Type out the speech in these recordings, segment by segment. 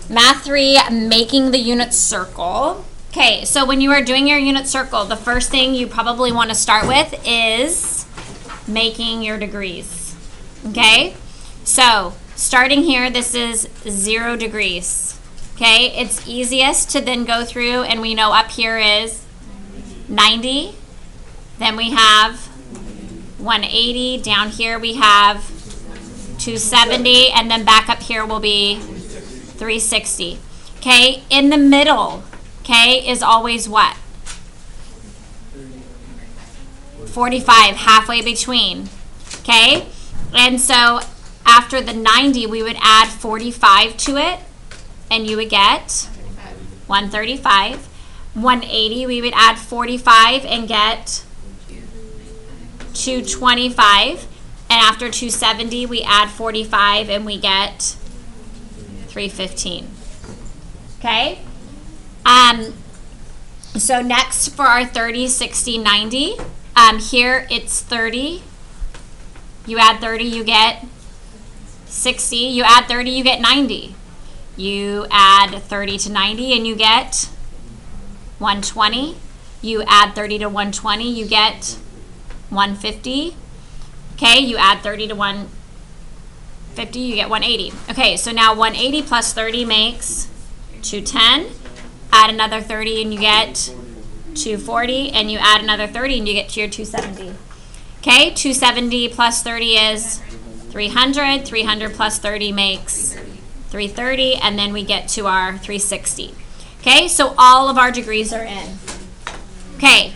Math 3, making the unit circle. Okay, so when you are doing your unit circle, the first thing you probably want to start with is making your degrees. Okay, so starting here, this is 0 degrees. Okay, it's easiest to then go through, and we know up here is 90. Then we have 180. Down here we have 270, and then back up here will be 360. Okay, in the middle, okay, is always what? 45, halfway between. Okay, and so after the 90, we would add 45 to it, and you would get 135. 180, we would add 45 and get 225. And after 270, we add 45 and we get 315. Okay? So next for our 30, 60, 90, here it's 30. You add 30, you get 60. You add 30, you get 90. You add 30 to 90 and you get 120. You add 30 to 120, you get 150. Okay, you add 30 to 150, you get 180. Okay, so now 180 plus 30 makes 210. Add another 30 and you get 240, and you add another 30 and you get to your 270. Okay, 270 plus 30 is 300. 300 plus 30 makes 330, and then we get to our 360. Okay, so all of our degrees are in. Okay,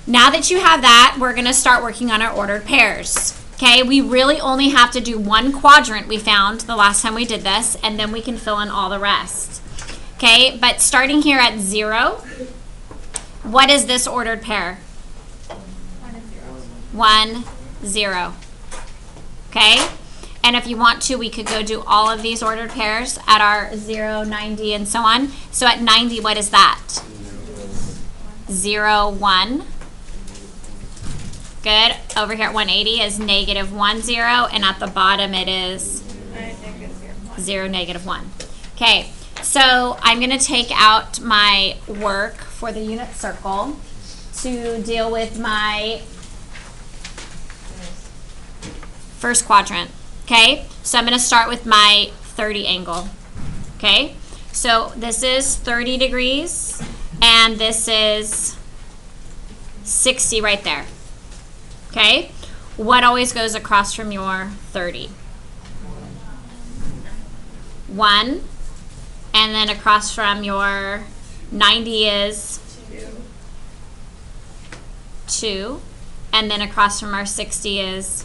now that you have that, we're going to start working on our ordered pairs. Okay, we really only have to do one quadrant we found the last time we did this, and then we can fill in all the rest. Okay, but starting here at 0, what is this ordered pair? 1, 0. Okay, and if you want to, we could go do all of these ordered pairs at our 0, 90, and so on. So at 90, what is that? 0, 1. Good. Over here at 180 is -1, 0, and at the bottom it is 0, -1. Okay, so I'm going to take out my work for the unit circle to deal with my first quadrant. Okay, so I'm going to start with my 30 angle. Okay, so this is 30 degrees, and this is 60 right there. Okay, what always goes across from your 30? 1, and then across from your 90 is 2, and then across from our 60 is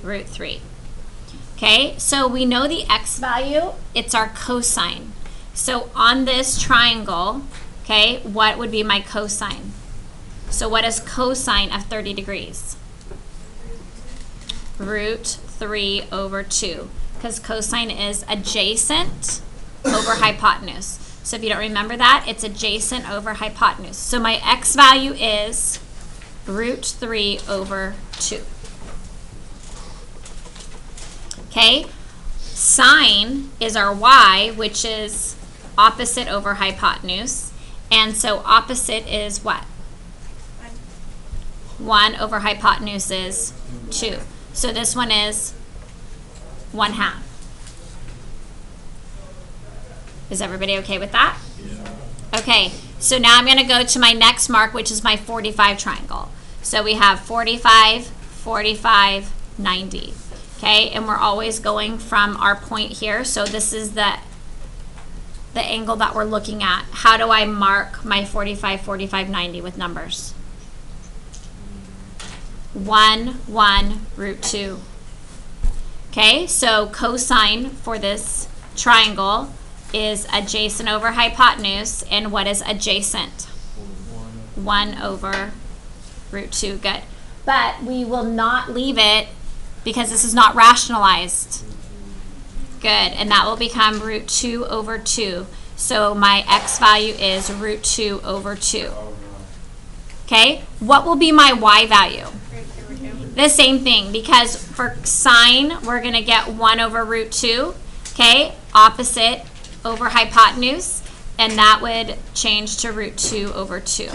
√3. Okay, so we know the x value, it's our cosine. So on this triangle, okay, what would be my cosine? So what is cosine of 30 degrees? √3/2, because cosine is adjacent over hypotenuse. So if you don't remember that, it's adjacent over hypotenuse. So my x value is √3/2. Okay, sine is our y, which is opposite over hypotenuse. And so opposite is what? 1 over hypotenuse is 2. So this one is 1/2. Is everybody okay with that? Yeah. Okay, so now I'm going to go to my next mark, which is my 45 triangle. So we have 45, 45, 90. Okay, and we're always going from our point here. So this is the angle that we're looking at. How do I mark my 45, 45, 90 with numbers? 1, 1, √2. Okay, so cosine for this triangle is adjacent over hypotenuse, and what is adjacent? 1 over √2. Good. But we will not leave it because this is not rationalized. Good, and that will become √2/2. So my x value is √2/2. Okay, what will be my y value? The same thing, because for sine, we're going to get 1 over √2. Okay, opposite over hypotenuse, and that would change to root 2 over 2.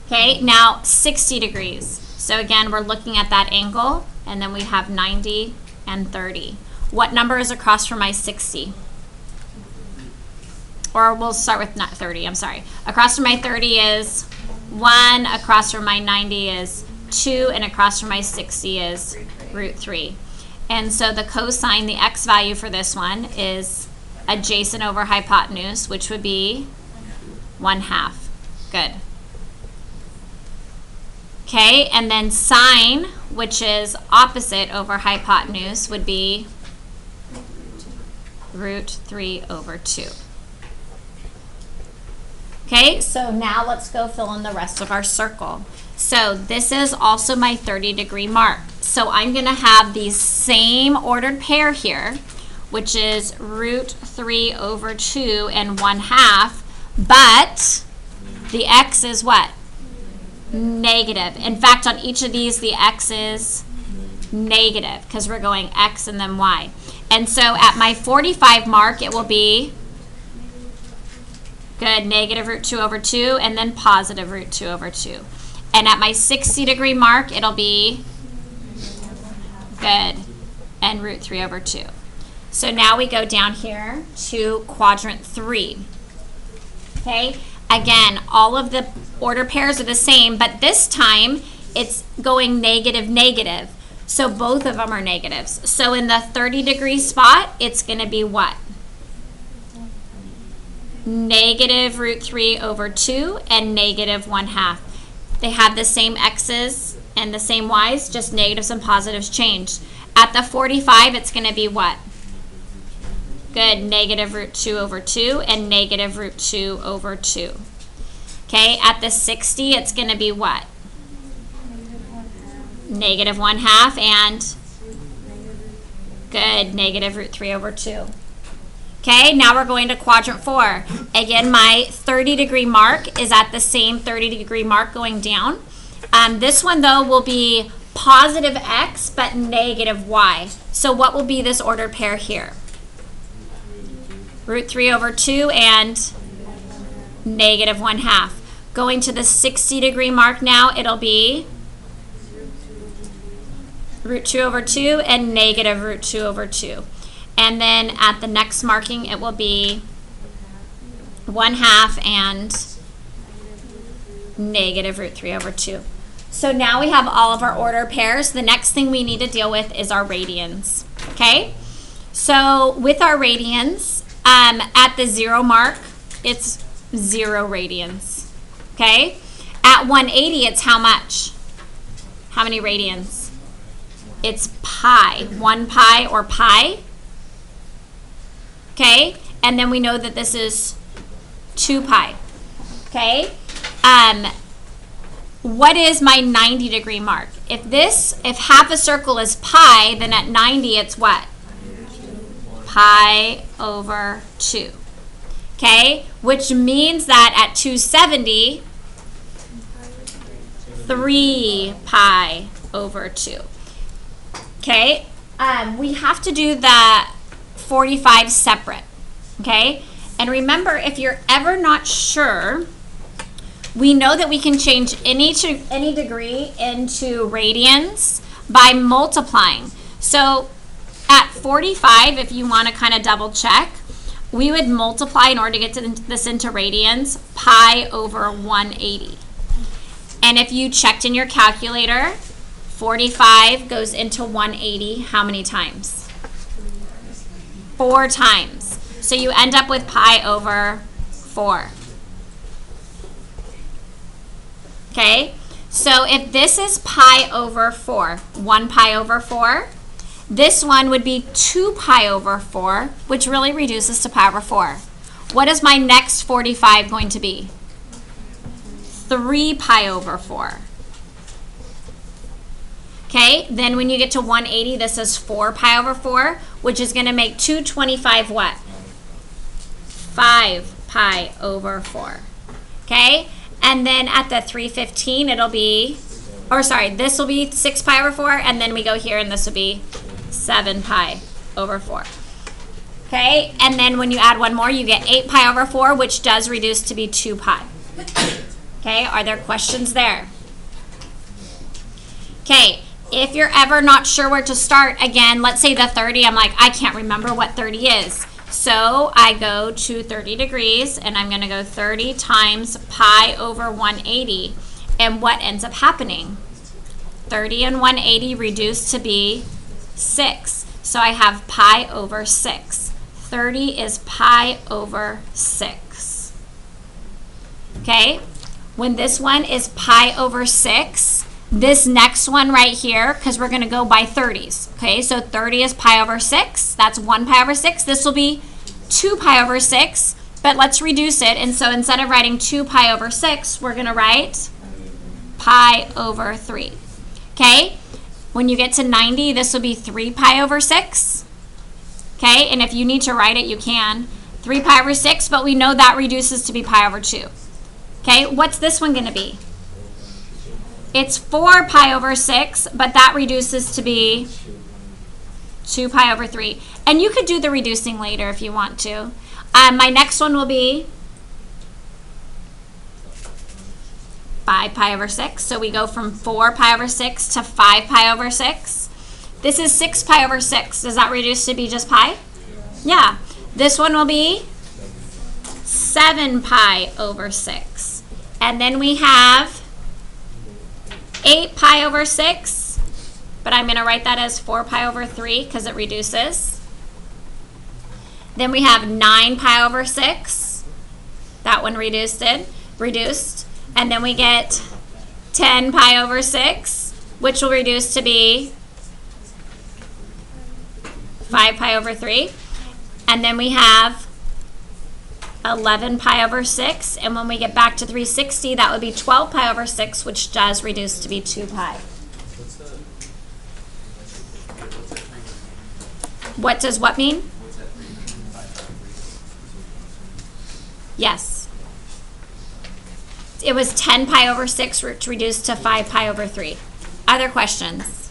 Okay, now 60 degrees. So again, we're looking at that angle, and then we have 90 and 30. What number is across from my 60? Or we'll start with not 30, I'm sorry. Across from my 30 is 1, across from my 90 is 2, and across from my 60 is root 3. And so the cosine, the x value for this one is adjacent over hypotenuse, which would be 1/2. Good. Okay, and then sine, which is opposite over hypotenuse, would be root 3 over 2. Okay, so now let's go fill in the rest of our circle. So this is also my 30-degree mark. So I'm going to have the same ordered pair here, which is root 3 over 2 and 1/2, but the x is what? Negative. In fact, on each of these, the x is negative because we're going x and then y. And so at my 45 mark, it will be good, negative root 2 over 2, and then positive root 2 over 2. And at my 60-degree mark, it'll be good, and root 3 over 2. So now we go down here to quadrant 3. Okay, again, all of the order pairs are the same, but this time it's going negative, negative. So both of them are negatives. So in the 30-degree spot, it's going to be what? Negative root 3 over 2 and negative 1/2. They have the same x's and the same y's, just negatives and positives changed. At the 45, it's going to be what? Good, negative root 2 over 2 and negative root 2 over 2. Okay, at the 60, it's going to be what? Negative 1/2 and good, negative root 3 over 2. Okay, now we're going to quadrant 4. Again, my 30-degree mark is at the same 30-degree mark going down. This one, though, will be positive x but negative y. So what will be this ordered pair here? Root 3 over 2 and negative 1/2. Going to the 60-degree mark now, it'll be root 2 over 2 and negative root 2 over 2. And then at the next marking, it will be 1/2 and negative root 3 over 2. So now we have all of our order pairs. The next thing we need to deal with is our radians. Okay? So with our radians, at the 0 mark, it's 0 radians. Okay? At 180, it's how much? How many radians? It's pi. 1 pi or pi. Okay, and then we know that this is 2 pi. Okay, what is my 90-degree mark? If half a circle is pi, then at 90 it's what? Pi over 2. Okay, which means that at 270, 3 pi over 2. Okay, we have to do the 45 separate, okay? And remember, if you're ever not sure, we know that we can change any degree into radians by multiplying. So at 45, if you want to kind of double check, we would multiply in order to get this into radians, pi over 180. And if you checked in your calculator, 45 goes into 180 how many times? 4 times. So you end up with pi over 4. Okay? So if this is pi over 4, 1 pi over 4, this one would be 2 pi over 4, which really reduces to pi over 4. What is my next 45 going to be? 3 pi over 4. Okay, then when you get to 180, this is 4 pi over 4, which is going to make 225 what? 5 pi over 4. Okay, and then at the 315, it'll be, or sorry, this will be 6 pi over 4, and then we go here, and this will be 7 pi over 4. Okay, and then when you add one more, you get 8 pi over 4, which does reduce to be 2 pi. Okay, are there questions there? Okay, if you're ever not sure where to start, again, let's say the 30, I'm like, I can't remember what 30 is. So I go to 30 degrees, and I'm going to go 30 times pi over 180. And what ends up happening? 30 and 180 reduce to be 6. So I have pi over 6. 30 is pi over 6. Okay? When this one is pi over 6, this next one right here, because we're going to go by 30s. Okay, so 30 is pi over 6. That's 1 pi over 6. This will be 2 pi over 6, but let's reduce it. And so instead of writing 2 pi over 6, we're going to write pi over 3. Okay, when you get to 90, this will be 3 pi over 6. Okay, and if you need to write it, you can. 3 pi over 6, but we know that reduces to be pi over 2. Okay, what's this one going to be? It's 4 pi over 6, but that reduces to be 2 pi over 3. And you could do the reducing later if you want to. My next one will be 5 pi over 6. So we go from 4 pi over 6 to 5 pi over 6. This is 6 pi over 6. Does that reduce to be just pi? Yeah. This one will be 7 pi over 6. And then we have 8 pi over 6. But I'm going to write that as 4 pi over 3 because it reduces. Then we have 9 pi over 6. That one reduced. And then we get 10 pi over 6, which will reduce to be 5 pi over 3. And then we have 11 pi over 6. And when we get back to 360, that would be 12 pi over 6, which does reduce to be 2 pi. What does what mean? Yes. It was 10 pi over 6, which reduced to 5 pi over 3. Other questions?